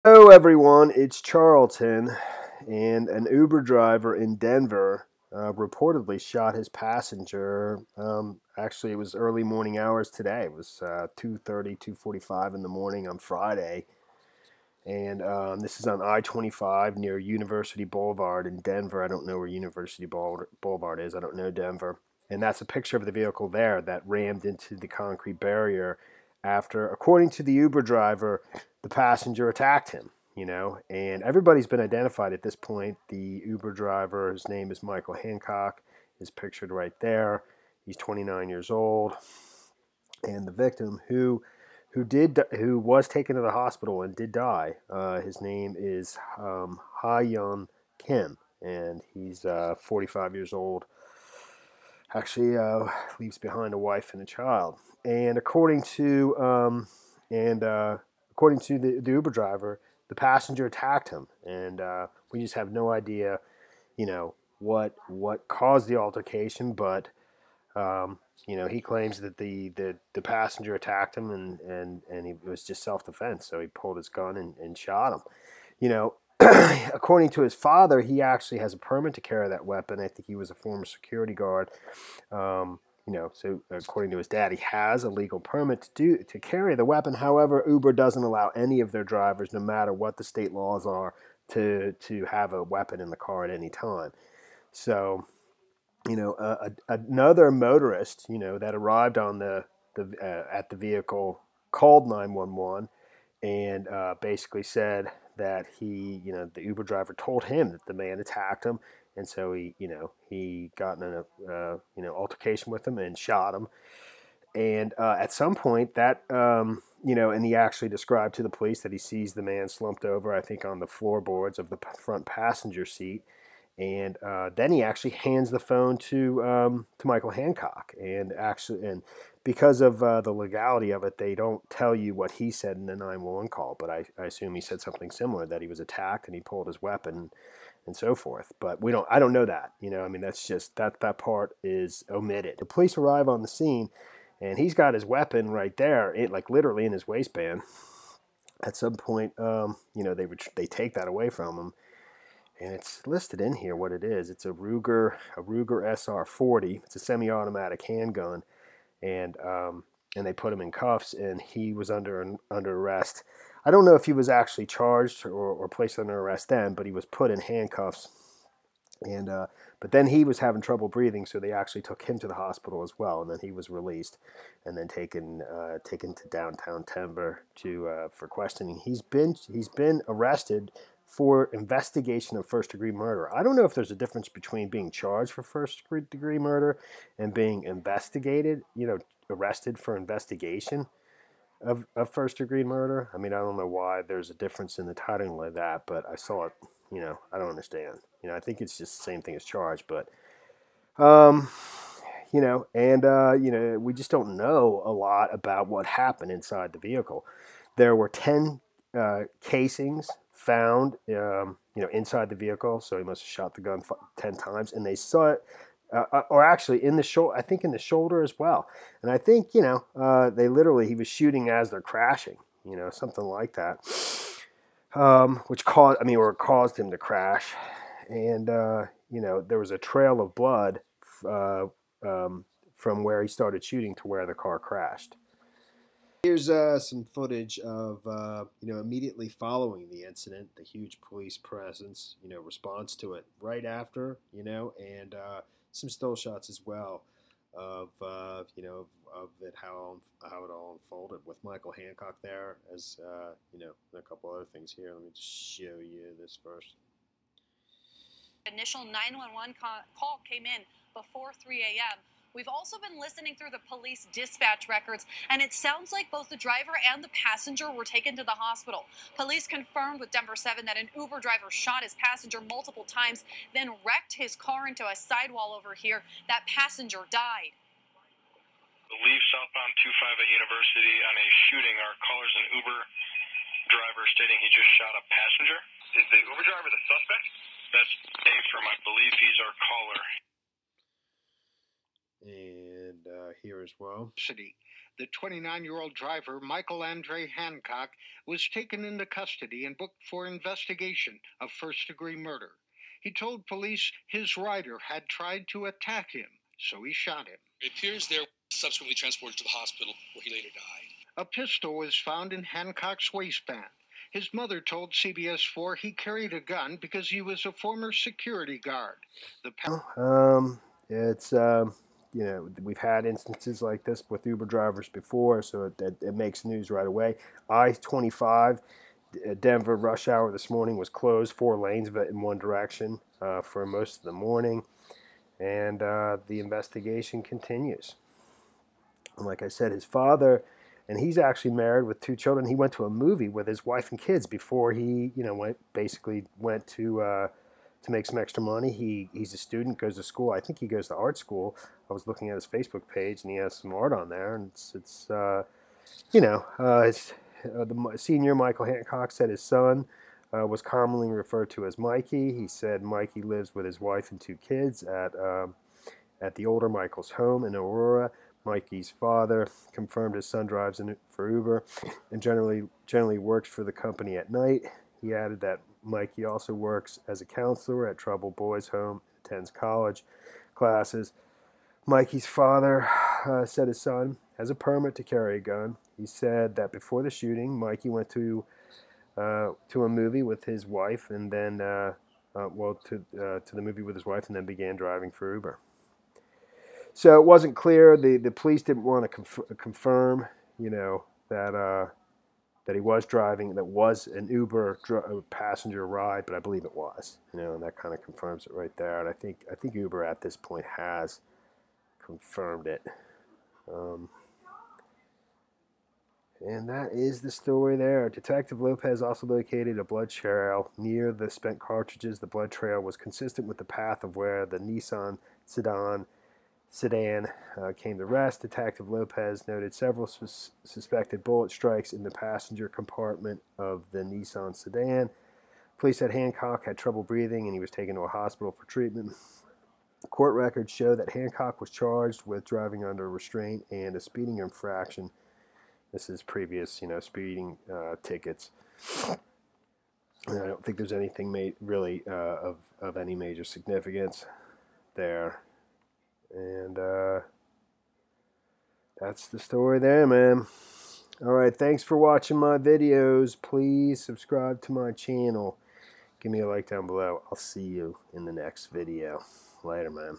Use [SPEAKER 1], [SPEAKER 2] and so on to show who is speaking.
[SPEAKER 1] Hello everyone, it's Charlton, and an Uber driver in Denver reportedly shot his passenger. Actually, it was early morning hours today. It was 2:30, 2:45 in the morning on Friday, and this is on I-25 near University Boulevard in Denver. I don't know where University Boulevard is. I don't know Denver. And that's a picture of the vehicle there that rammed into the concrete barrier after, according to the Uber driver, the passenger attacked him. And everybody's been identified at this point. The Uber driver, his name is Michael Hancock, is pictured right there. He's 29 years old. And the victim, who was taken to the hospital and did die. His name is Ha-Yun Kim, and he's 45 years old. Actually, leaves behind a wife and a child. And according to the Uber driver, the passenger attacked him, and we just have no idea, what caused the altercation, but he claims that the passenger attacked him and it was just self-defense. So he pulled his gun and shot him. You know, according to his father, he actually has a permit to carry that weapon. I think he was a former security guard. So according to his dad, he has a legal permit to carry the weapon. However, Uber doesn't allow any of their drivers, no matter what the state laws are, to have a weapon in the car at any time. So another motorist, that arrived on at the vehicle called 911 and basically said that the Uber driver told him that the man attacked him, and so he got in an altercation with him and shot him. And at some point, and he actually described to the police that he sees the man slumped over, I think, on the floorboards of the front passenger seat. And then he actually hands the phone to Michael Hancock, and because of the legality of it, they don't tell you what he said in the 911 call. But I assume he said something similar, that he was attacked and he pulled his weapon and so forth. But I don't know that. That's just that part is omitted. The police arrive on the scene, and he's got his weapon right there, like literally in his waistband. At some point, they take that away from him. And it's listed in here what it is. It's a Ruger SR40. It's a semi-automatic handgun, and they put him in cuffs, and he was under arrest. I don't know if he was actually charged or placed under arrest then, but he was put in handcuffs. And but then he was having trouble breathing, so they actually took him to the hospital as well, and then he was released, and then taken to downtown Denver for questioning. He's been arrested for investigation of first-degree murder. I don't know if there's a difference between being charged for first-degree murder and being arrested for investigation of first-degree murder. I don't know why there's a difference in the titling like that, but I saw it. I don't understand. I think it's just the same thing as charged, but we just don't know a lot about what happened inside the vehicle. There were 10 casings found, inside the vehicle, so he must have shot the gun 10 times, and they saw it, or actually in the shoulder, I think in the shoulder as well. And I think, he was shooting as they're crashing, something like that, which caused him to crash. And, there was a trail of blood from where he started shooting to where the car crashed. Here's some footage of, immediately following the incident, the huge police presence, response to it right after, and some still shots as well of it, how it all unfolded, with Michael Hancock there, as, and a couple other things here. Let me just show you this first.
[SPEAKER 2] Initial 911 call came in before 3 a.m. We've also been listening through the police dispatch records, and it sounds like both the driver and the passenger were taken to the hospital. Police confirmed with Denver 7 that an Uber driver shot his passenger multiple times, then wrecked his car into a sidewall over here. That passenger died.
[SPEAKER 3] Leave southbound 25 at University on a shooting. Our caller's an Uber driver stating he just shot a passenger. Is the Uber driver the suspect? That's Dave, I believe he's our caller.
[SPEAKER 1] And here as well.
[SPEAKER 4] City. The 29-year-old driver, Michael Andre Hancock, was taken into custody and booked for investigation of first-degree murder. He told police his rider had tried to attack him, so he shot him.
[SPEAKER 5] It appears they were subsequently transported to the hospital where he later died.
[SPEAKER 4] A pistol was found in Hancock's waistband. His mother told CBS 4 he carried a gun because he was a former security guard.
[SPEAKER 1] You know, we've had instances like this with Uber drivers before, so it makes news right away. I-25, Denver rush hour this morning was closed, 4 lanes in one direction for most of the morning, and the investigation continues. And like I said, his father, and he's actually married with 2 children. He went to a movie with his wife and kids before he, you know, went to make some extra money. He's a student, goes to school. I think he goes to art school. I was looking at his Facebook page, and he has some art on there. And the senior Michael Hancock said his son was commonly referred to as Mikey. He said Mikey lives with his wife and 2 kids at the older Michael's home in Aurora. Mikey's father confirmed his son drives for Uber and generally works for the company at night. He added that Mikey also works as a counselor at Troubled Boys Home, attends college classes. Mikey's father said his son has a permit to carry a gun. He said that before the shooting, Mikey went to a movie with his wife, and then to the movie with his wife, and then began driving for Uber. So it wasn't clear. The police didn't want to confirm, you know, that he was driving, that was an Uber passenger ride, but I believe it was. You know, and that kind of confirms it right there. And I think Uber at this point has confirmed it. And that is the story there. Detective Lopez also located a blood trail near the spent cartridges. The blood trail was consistent with the path of where the Nissan sedan came to rest. Detective Lopez noted several suspected bullet strikes in the passenger compartment of the Nissan sedan. Police said Hancock had trouble breathing and he was taken to a hospital for treatment. Court records show that Hancock was charged with driving under restraint and a speeding infraction. This is previous, you know, speeding tickets. And I don't think there's anything really of any major significance there. And that's the story there, man. Alright, thanks for watching my videos. Please subscribe to my channel. Give me a like down below. I'll see you in the next video. Later, man.